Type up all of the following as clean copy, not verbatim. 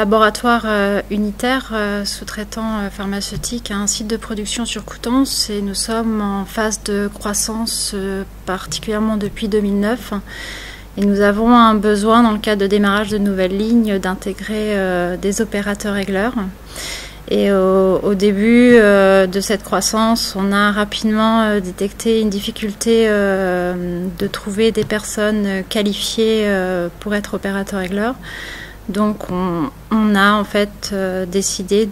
laboratoire unitaire sous-traitant pharmaceutique a un site de production sur Coutances et nous sommes en phase de croissance particulièrement depuis 2009. Et nous avons un besoin, dans le cadre de démarrage de nouvelles lignes, d'intégrer des opérateurs régleurs. Et au début de cette croissance, on a rapidement détecté une difficulté de trouver des personnes qualifiées pour être opérateurs régleurs. Donc on a en fait décidé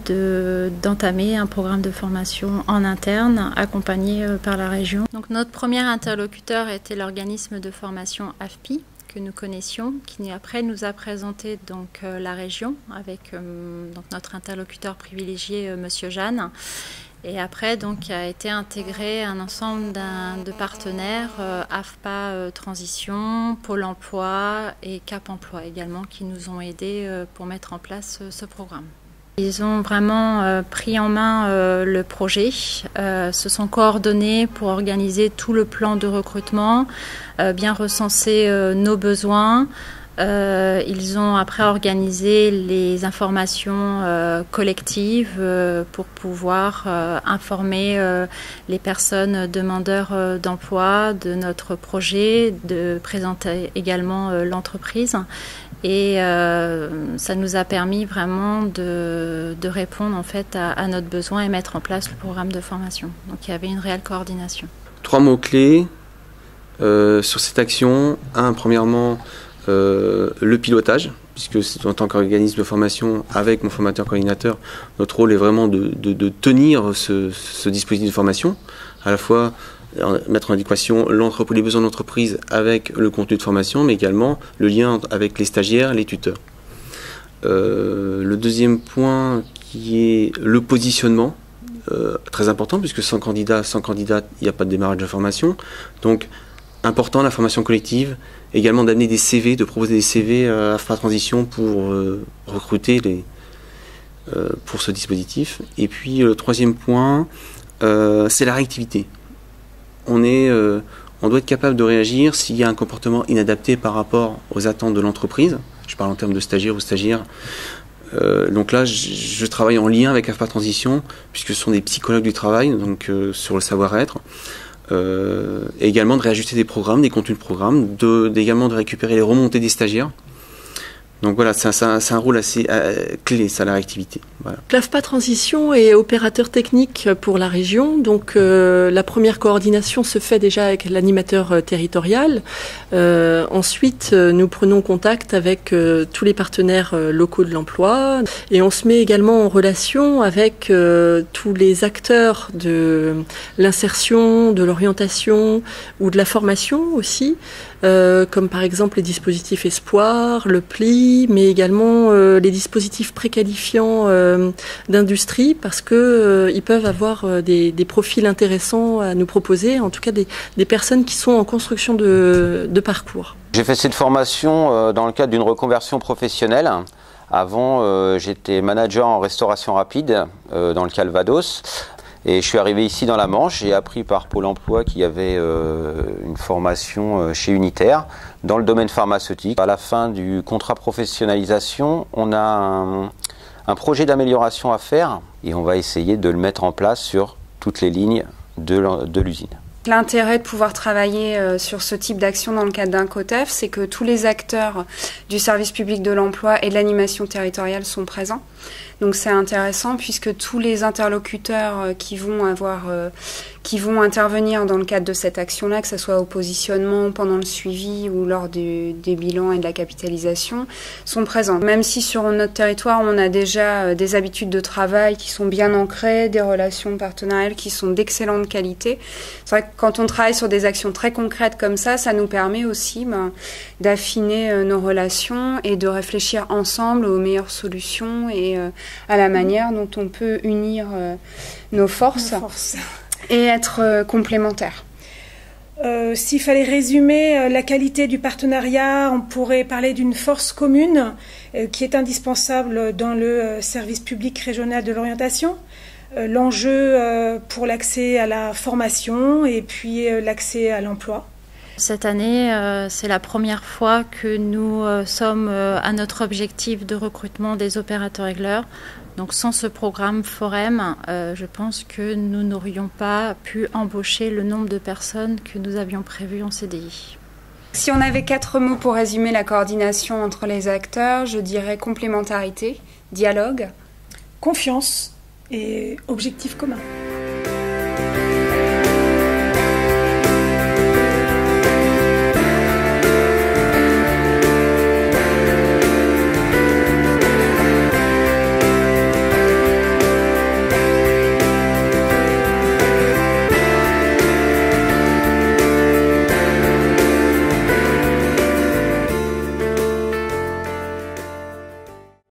d'entamer un programme de formation en interne accompagné par la région. Donc notre premier interlocuteur était l'organisme de formation AFPI que nous connaissions, qui après nous a présenté donc la région avec donc notre interlocuteur privilégié Monsieur Jeanne. Et après, donc, a été intégré un ensemble de partenaires, AFPA Transition, Pôle Emploi et Cap Emploi également, qui nous ont aidés pour mettre en place ce programme. Ils ont vraiment pris en main le projet, se sont coordonnés pour organiser tout le plan de recrutement, bien recenser nos besoins. Ils ont après organisé les informations collectives pour pouvoir informer les personnes demandeurs d'emploi de notre projet, de présenter également l'entreprise. Et ça nous a permis vraiment de répondre en fait à notre besoin et mettre en place le programme de formation. Donc il y avait une réelle coordination. 3 mots-clés sur cette action. Premièrement, le pilotage, puisque en tant qu'organisme de formation, avec mon formateur coordinateur, notre rôle est vraiment de tenir ce dispositif de formation, à la fois mettre en adéquation les besoins de l'entreprise avec le contenu de formation, mais également le lien avec les stagiaires, les tuteurs. Le deuxième point qui est le positionnement, très important, puisque sans candidat, il n'y a pas de démarrage de formation. Donc, important la formation collective, également d'amener des CV, de proposer des CV à AFPA Transition pour recruter pour ce dispositif. Et puis le troisième point, c'est la réactivité. On doit être capable de réagir s'il y a un comportement inadapté par rapport aux attentes de l'entreprise. Je parle en termes de stagiaires ou stagiaires. Donc là, je travaille en lien avec AFPA Transition, puisque ce sont des psychologues du travail, donc sur le savoir-être. Et également de réajuster des programmes, des contenus de programmes, également de récupérer les remontées des stagiaires. Donc voilà, c'est un rôle assez clé, ça, la réactivité. Voilà. L'AFPA Transition est opérateur technique pour la région, donc la première coordination se fait déjà avec l'animateur territorial. Ensuite, nous prenons contact avec tous les partenaires locaux de l'emploi et on se met également en relation avec tous les acteurs de l'insertion, de l'orientation ou de la formation aussi. Comme par exemple les dispositifs Espoir, le PLI, mais également les dispositifs préqualifiants d'industrie, parce que ils peuvent avoir des profils intéressants à nous proposer, en tout cas des personnes qui sont en construction de parcours. J'ai fait cette formation dans le cadre d'une reconversion professionnelle. Avant, j'étais manager en restauration rapide dans le Calvados. Et je suis arrivé ici dans la Manche, j'ai appris par Pôle Emploi qu'il y avait une formation chez Unitaire dans le domaine pharmaceutique. À la fin du contrat professionnalisation, on a un projet d'amélioration à faire et on va essayer de le mettre en place sur toutes les lignes de l'usine. L'intérêt de pouvoir travailler sur ce type d'action dans le cadre d'un COTEF, c'est que tous les acteurs du service public de l'emploi et de l'animation territoriale sont présents. Donc c'est intéressant puisque tous les interlocuteurs qui vont intervenir dans le cadre de cette action-là, que ce soit au positionnement, pendant le suivi ou lors des bilans et de la capitalisation, sont présents. Même si sur notre territoire, on a déjà des habitudes de travail qui sont bien ancrées, des relations partenariales qui sont d'excellente qualité. C'est vrai que quand on travaille sur des actions très concrètes comme ça nous permet aussi d'affiner nos relations et de réfléchir ensemble aux meilleures solutions et à la manière dont on peut unir nos forces et être complémentaires. S'il fallait résumer la qualité du partenariat, on pourrait parler d'une force commune qui est indispensable dans le service public régional de l'orientation. L'enjeu pour l'accès à la formation et puis l'accès à l'emploi. Cette année, c'est la première fois que nous sommes à notre objectif de recrutement des opérateurs régleurs. Donc sans ce programme Forem, je pense que nous n'aurions pas pu embaucher le nombre de personnes que nous avions prévues en CDI. Si on avait 4 mots pour résumer la coordination entre les acteurs, je dirais complémentarité, dialogue, confiance et objectif commun.